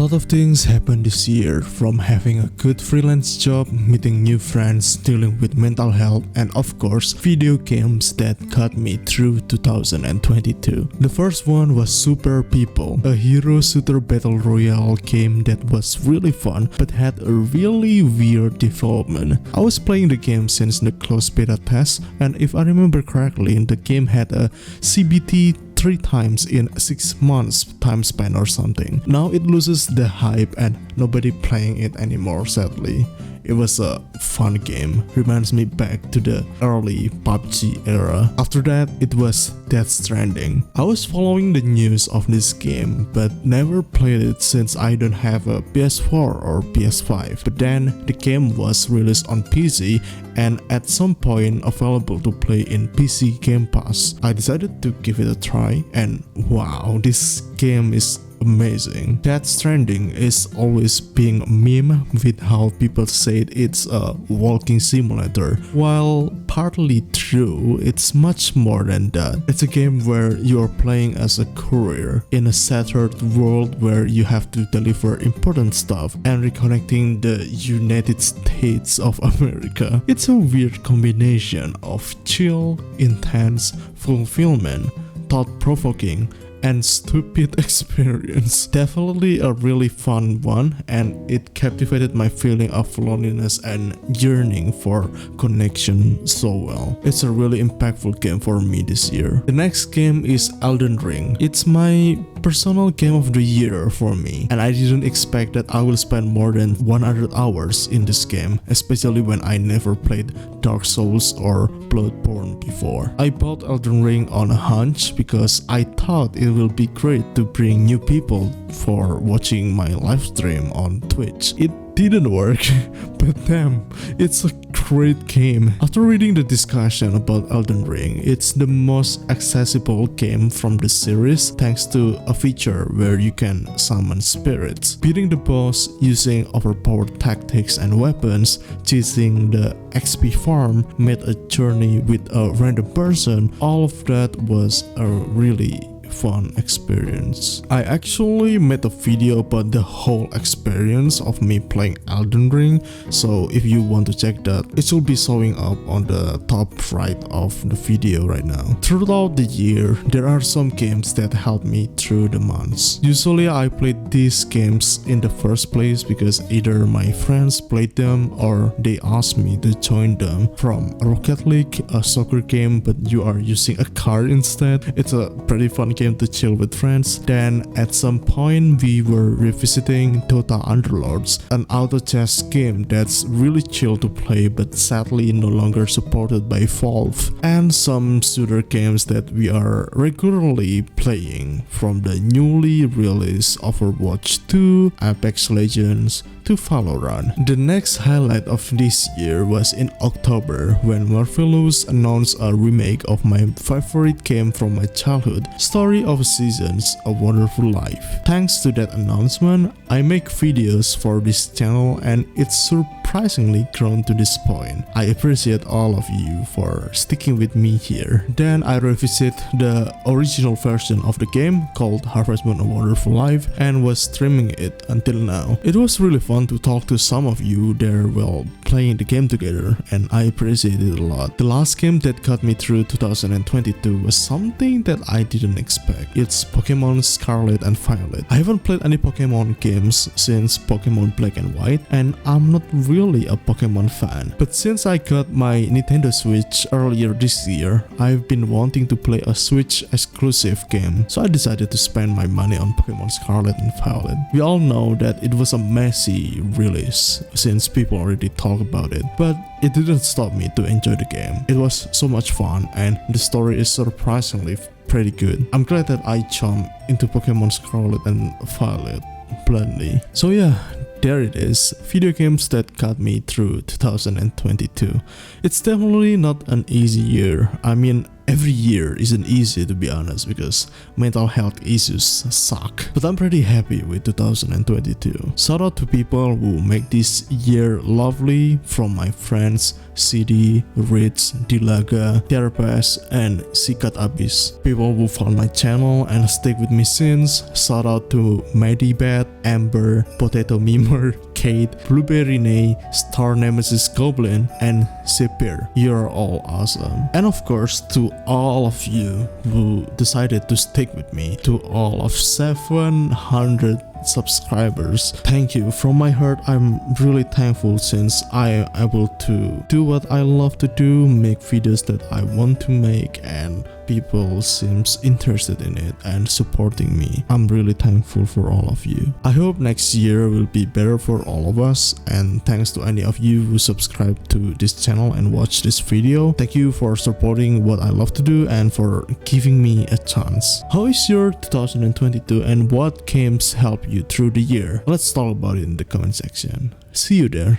lot of things happened this year, from having a good freelance job, meeting new friends, dealing with mental health, and of course, video games that got me through 2022. The first one was Super People, a hero shooter battle royale game that was really fun but had a really weird development. I was playing the game since the closed beta test, and if I remember correctly, the game had a CBT 3 times in 6 months time span or something. Now it loses the hype and nobody playing it anymore, sadly. It was a fun game, reminds me back to the early PUBG era. After that, it was Stranding. I was following the news of this game but never played it since I don't have a PS4 or PS5. But then the game was released on PC and at some point available to play in PC Game Pass. I decided to give it a try and wow, this game is amazing. Stranding is always being a meme with how people say it's a walking simulator. While partly true, it's much more than that. It's a game where you're playing as a courier in a shattered world where you have to deliver important stuff and reconnecting the United States of America. It's a weird combination of chill, intense, fulfillment, thought-provoking, and stupid experience. Definitely a really fun one, and it captivated my feeling of loneliness and yearning for connection so well. It's a really impactful game for me this year. The next game is Elden Ring. It's my personal game of the year for me, and I didn't expect that I will spend more than 100 hours in this game, especially when I never played Dark Souls or Bloodborne before. I bought Elden Ring on a hunch because I thought it will be great to bring new people for watching my live stream on Twitch. It didn't work, but damn, it's a great game. After reading the discussion about Elden Ring, it's the most accessible game from the series thanks to a feature where you can summon spirits. Beating the boss using overpowered tactics and weapons, chasing the XP farm, made a journey with a random person, all of that was a really fun experience. I actually made a video about the whole experience of me playing Elden Ring, so if you want to check that, it should be showing up on the top right of the video right now. Throughout the year, there are some games that help me through the months. Usually I played these games in the first place because either my friends played them or they asked me to join them. From Rocket League, a soccer game but you are using a car instead. It's a pretty fun game to chill with friends. Then at some point we were revisiting Dota Underlords, an auto chess game that's really chill to play but sadly no longer supported by Valve, and some shooter games that we are regularly playing, from the newly released Overwatch 2, Apex Legends, to Valorant. The next highlight of this year was in October when Marvelous announced a remake of my favorite game from my childhood, Story of Seasons: A Wonderful Life. Thanks to that announcement, I make videos for this channel and it's surprisingly grown to this point. I appreciate all of you for sticking with me here. Then I revisit the original version of the game called Harvest Moon: A Wonderful Life and was streaming it until now. It was really fun to talk to some of you there while playing the game together, and I appreciate it a lot. The last game that got me through 2022 was something that I didn't expect. It's Pokemon Scarlet and Violet. I haven't played any Pokemon games since Pokemon Black and White, and I'm not really a Pokemon fan. But since I got my Nintendo Switch earlier this year, I've been wanting to play a Switch exclusive game, so I decided to spend my money on Pokemon Scarlet and Violet. We all know that it was a messy release since people already talk about it, but it didn't stop me to enjoy the game. It was so much fun and the story is surprisingly pretty good. I'm glad that I jumped into Pokemon Scarlet and Violet blindly. So yeah, there it is, video games that got me through 2022. It's definitely not an easy year. I mean, every year isn't easy to be honest because mental health issues suck. But I'm pretty happy with 2022. Shout out to people who make this year lovely, from my friends CD, Ritz, Dilaga, Therapes, and Sikat Abyss. People who found my channel and stick with me since. Shout out to Medibat, Amber, Potato Memer, Kate, Blueberry Nay, Star Nemesis Goblin, and Sipir. You're all awesome. And of course, to all of you who decided to stick with me, to all of 700 subscribers, thank you from my heart. I'm really thankful since I am able to do what I love to do, make videos that I want to make, and people seems interested in it and supporting me. I'm really thankful for all of you. I hope next year will be better for all of us, and thanks to any of you who subscribe to this channel and watch this video. Thank you for supporting what I love to do and for giving me a chance. How is your 2022 and what games help you through the year? Let's talk about it in the comment section. See you there.